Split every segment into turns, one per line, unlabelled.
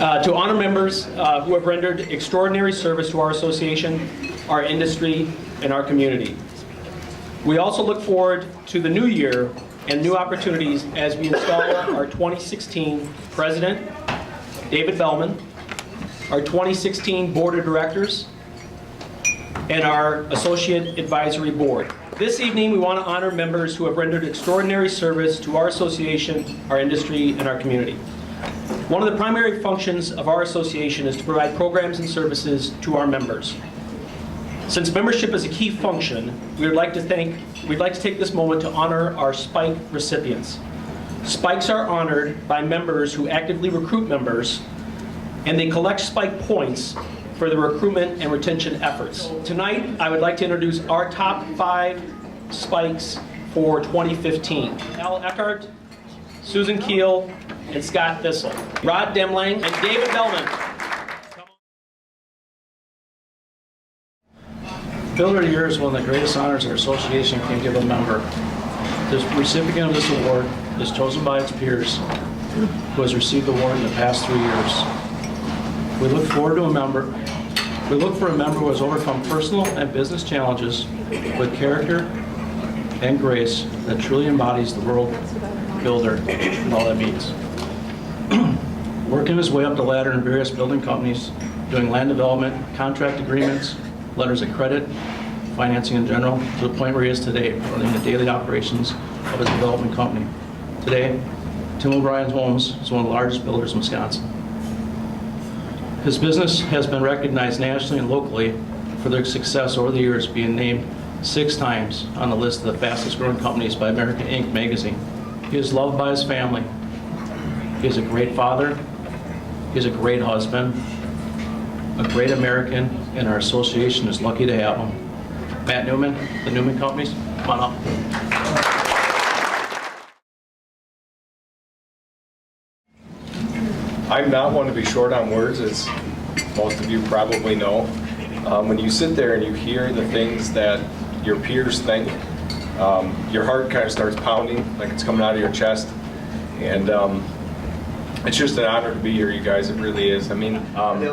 To honor members who have rendered extraordinary service to our association, our industry, and our community. We also look forward to the new year and new opportunities as we install our 2016 President, David Bellman, our 2016 Board of Directors, and our Associate Advisory Board. This evening, we want to honor members who have rendered extraordinary service to our association, our industry, and our community. One of the primary functions of our association is to provide programs and services to our members. Since membership is a key function, we'd like to take this moment to honor our Spike recipients. Spikes are honored by members who actively recruit members, and they collect Spike points for the recruitment and retention efforts. Tonight, I would like to introduce our top 5 Spikes for 2015. Al Eckhart, Susan Keel, and Scott Thistle, Rod Demlang, and David Bellman.
Builder of the Year is one of the greatest honors our association can give a member. The recipient of this award is chosen by its peers who has received the award in the past 3 years. We look for a member who has overcome personal and business challenges with character and grace that truly embodies the world builder and all that means. Working his way up the ladder in various building companies, doing land development, contract agreements, letters of credit, financing in general, to the point where he is today, running the daily operations of his development company. Today, Tim O'Brien's Homes is one of the largest builders in Wisconsin. His business has been recognized nationally and locally for their success over the years, being named 6 times on the list of the fastest growing companies by American Inc. magazine. He is loved by his family. He is a great father. He is a great husband, a great American, and our association is lucky to have him. Matt Newman, the Newman Companies, come on up.
I'm not one to be short on words, as most of you probably know. When you sit there and you hear the things that your peers think, your heart kind of starts pounding like it's coming out of your chest. And it's just an honor to be here, you guys. It really is. I mean,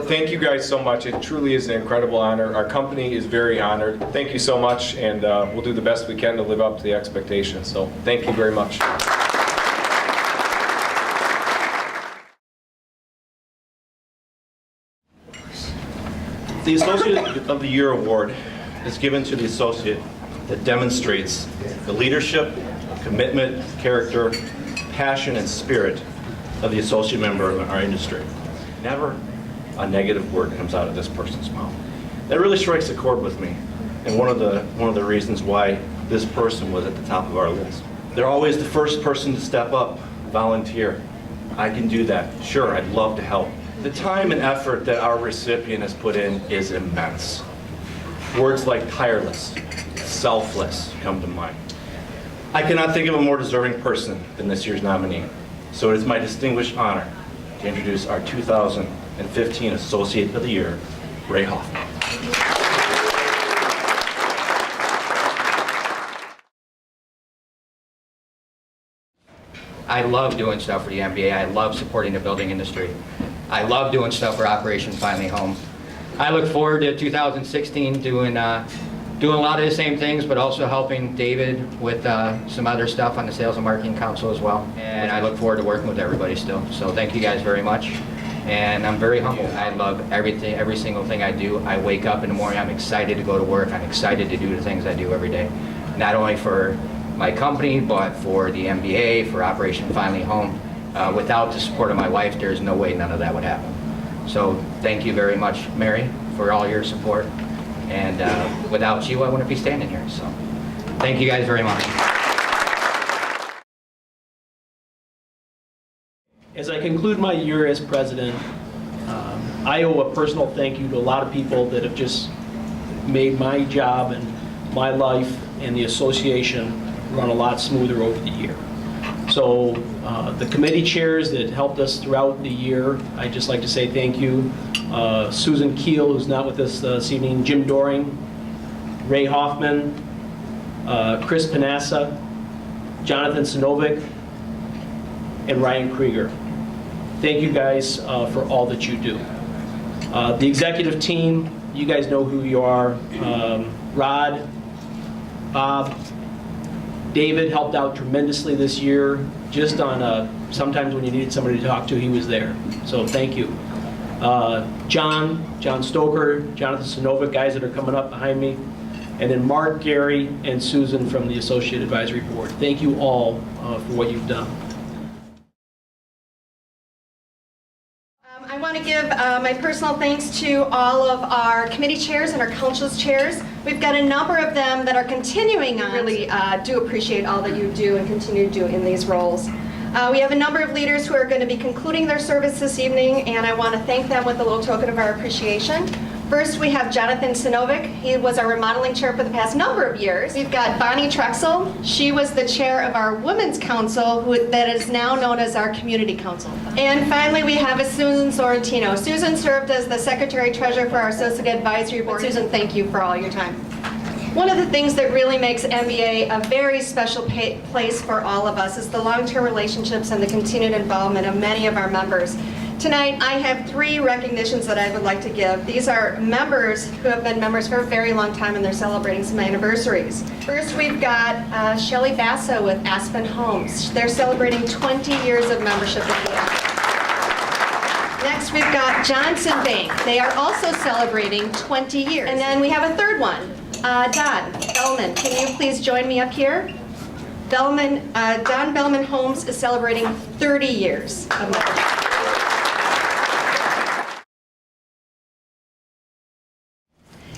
thank you guys so much. It truly is an incredible honor. Our company is very honored. Thank you so much, and we'll do the best we can to live up to the expectations. So thank you very much.
The Associate of the Year Award is given to the associate that demonstrates the leadership, commitment, character, passion, and spirit of the associate member of our industry. Never a negative word comes out of this person's mouth. That really strikes a chord with me, and one of the reasons why this person was at the top of our list. They're always the first person to step up, volunteer. I can do that. Sure, I'd love to help. The time and effort that our recipient has put in is immense. Words like tireless, selfless come to mind. I cannot think of a more deserving person than this year's nominee. So it is my distinguished honor to introduce our 2015 Associate of the Year, Ray Hoffman.
I love doing stuff for the MBA. I love supporting the building industry. I love doing stuff for Operation Finally Home. I look forward to 2016 doing a lot of the same things, but also helping David with some other stuff on the Sales and Marketing Council as well. And I look forward to working with everybody still. So thank you guys very much. And I'm very humble. I love everything, every single thing I do. I wake up in the morning, I'm excited to go to work. I'm excited to do the things I do every day. Not only for my company, but for the MBA, for Operation Finally Home. Without the support of my wife, there's no way none of that would happen. So thank you very much, Mary, for all your support. And without you, I wouldn't be standing here. So thank you guys very much.
As I conclude my year as president, I owe a personal thank you to a lot of people that have just made my job and my life and the association run a lot smoother over the year. So the committee chairs that helped us throughout the year, I'd just like to say thank you. Susan Keel, who's not with us this evening, Jim Doring, Ray Hoffman, Chris Panassa, Jonathan Sinovic, and Ryan Krieger. Thank you guys for all that you do. The executive team, you guys know who you are. Rod, Bob, David helped out tremendously this year. Just on sometimes when you needed somebody to talk to, he was there. So thank you. John Stoker, Jonathan Sanovic, guys that are coming up behind me. And then Mark, Gary, and Susan from the Associate Advisory Board. Thank you all for what you've done.
I want to give my personal thanks to all of our committee chairs and our council's chairs. We've got a number of them that are continuing on. Really do appreciate all that you do and continue to do in these roles. We have a number of leaders who are going to be concluding their service this evening, and I want to thank them with a little token of our appreciation. First, we have Jonathan Sanovic. He was our remodeling chair for the past number of years. We've got Bonnie Trexel. She was the chair of our Women's Council, that is now known as our Community Council. And finally, we have Susan Sorrentino. Susan served as the Secretary-Treasurer for our Associate Advisory Board. Susan, thank you for all your time. One of the things that really makes MBA a very special place for all of us is the long-term relationships and the continued involvement of many of our members. Tonight, I have 3 recognitions that I would like to give. These are members who have been members for a very long time, and they're celebrating some anniversaries. First, we've got Shelley Basso with Aspen Homes. They're celebrating 20 years of membership with the Next, we've got Johnson Bank. They are also celebrating 20 years. And then we have a third one, Don Bellman. Can you please join me up here? Don Bellman Homes is celebrating 30 years of membership.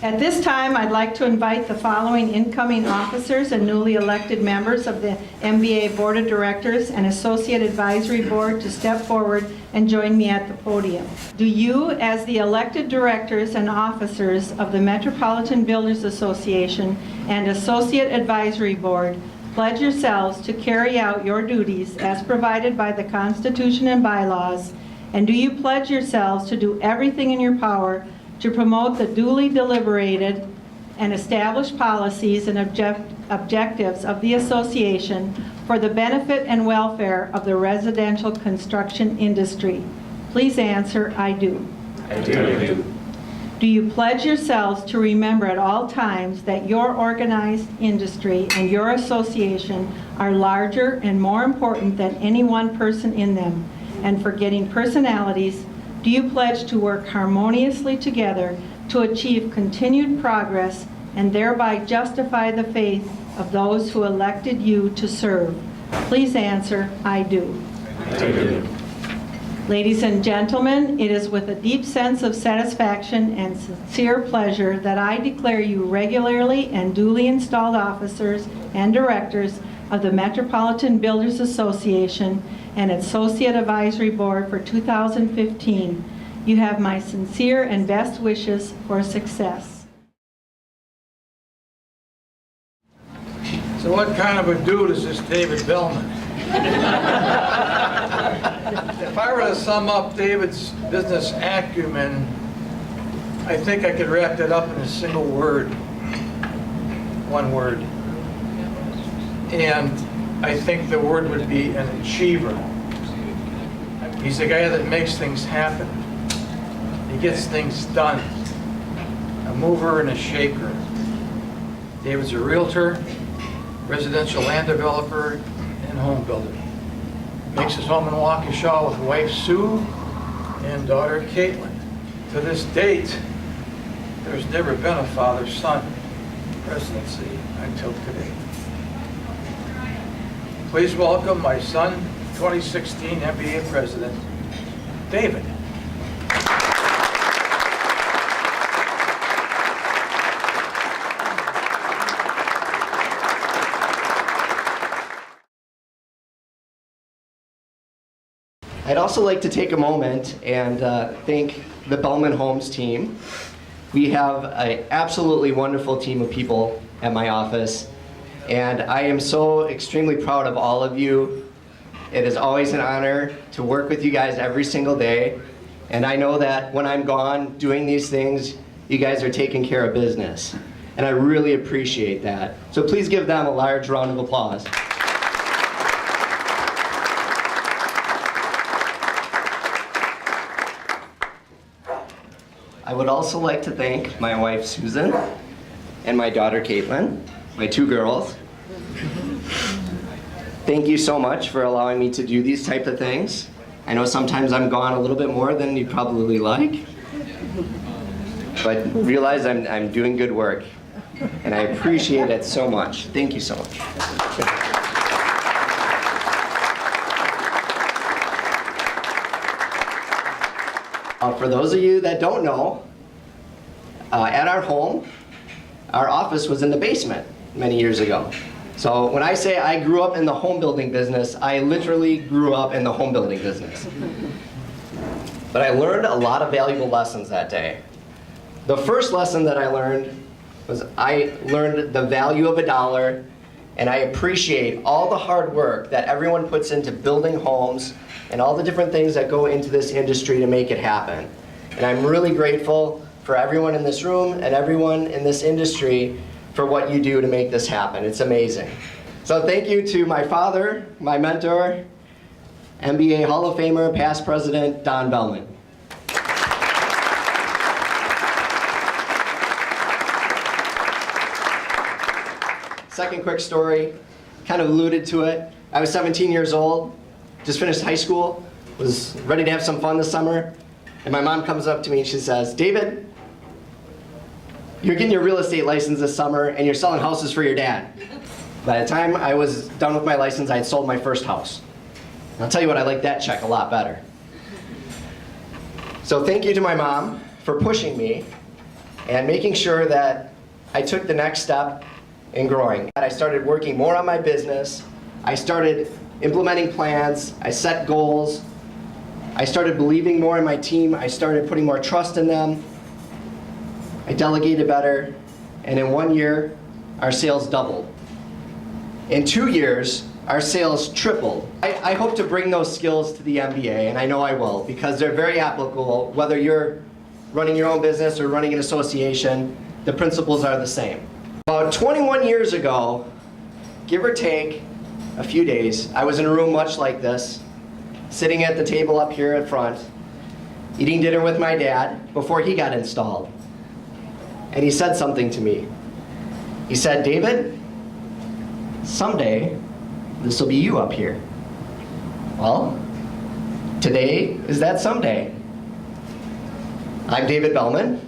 At this time, I'd like to invite the following incoming officers and newly elected members of the MBA Board of Directors and Associate Advisory Board to step forward and join me at the podium. Do you, as the elected directors and officers of the Metropolitan Builders Association and Associate Advisory Board, pledge yourselves to carry out your duties as provided by the Constitution and bylaws, and do you pledge yourselves to do everything in your power to promote the duly deliberated and established policies and objectives of the association for the benefit and welfare of the residential construction industry? Please answer, I do.
I do.
Do you pledge yourselves to remember at all times that your organized industry and your association are larger and more important than any one person in them, and forgetting personalities, do you pledge to work harmoniously together to achieve continued progress and thereby justify the faith of those who elected you to serve? Please answer, I do.
I do.
Ladies and gentlemen, it is with a deep sense of satisfaction and sincere pleasure that I declare you regularly and duly installed officers and directors of the Metropolitan Builders Association and Associate Advisory Board for 2015. You have my sincere and best wishes for success.
So what kind of a dude is this David Bellman? If I were to sum up David's business acumen, I think I could wrap that up in a single word. One word. And I think the word would be an achiever. He's a guy that makes things happen. He gets things done. A mover and a shaker. David's a realtor, residential land developer, and home builder. Makes his home in Waukesha with wife Sue and daughter Caitlin. To this date, there's never been a father-son presidency until today. Please welcome my son, 2016 MBA President, David.
I'd also like to take a moment and thank the Bellman Homes team. We have an absolutely wonderful team of people at my office, and I am so extremely proud of all of you. It is always an honor to work with you guys every single day, and I know that when I'm gone doing these things, you guys are taking care of business, and I really appreciate that. So please give them a large round of applause. I would also like to thank my wife Susan and my daughter Caitlin, my two girls. Thank you so much for allowing me to do these type of things. I know sometimes I'm gone a little bit more than you'd probably like, but realize I'm doing good work, and I appreciate it so much. Thank you so much. For those of you that don't know, at our home, our office was in the basement many years ago. So when I say I grew up in the home building business, I literally grew up in the home building business. But I learned a lot of valuable lessons that day. The first lesson that I learned was I learned the value of $1, and I appreciate all the hard work that everyone puts into building homes and all the different things that go into this industry to make it happen. And I'm really grateful for everyone in this room and everyone in this industry for what you do to make this happen. It's amazing. So thank you to my father, my mentor, MBA Hall of Famer, past president, Don Bellman. Second quick story, kind of alluded to it. I was 17 years old, just finished high school, was ready to have some fun this summer, and my mom comes up to me and she says, "David, you're getting your real estate license this summer and you're selling houses for your dad." By the time I was done with my license, I had sold my first house. And I'll tell you what, I like that check a lot better. So thank you to my mom for pushing me and making sure that I took the next step in growing. I started working more on my business. I started implementing plans. I set goals. I started believing more in my team. I started putting more trust in them. I delegated better. And in 1 year, our sales doubled. In 2 years, our sales tripled. I hope to bring those skills to the MBA, and I know I will, because they're very applicable. Whether you're running your own business or running an association, the principles are the same. About 21 years ago, give or take a few days, I was in a room much like this, sitting at the table up here at front, eating dinner with my dad before he got installed. And he said something to me. He said, "David, someday this will be you up here." Well, today is that someday. I'm David Bellman.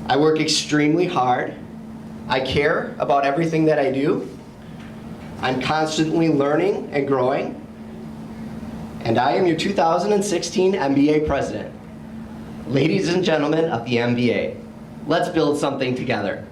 I work extremely hard. I care about everything that I do. I'm constantly learning and growing. And I am your 2016 MBA president. Ladies and gentlemen of the MBA, let's build something together.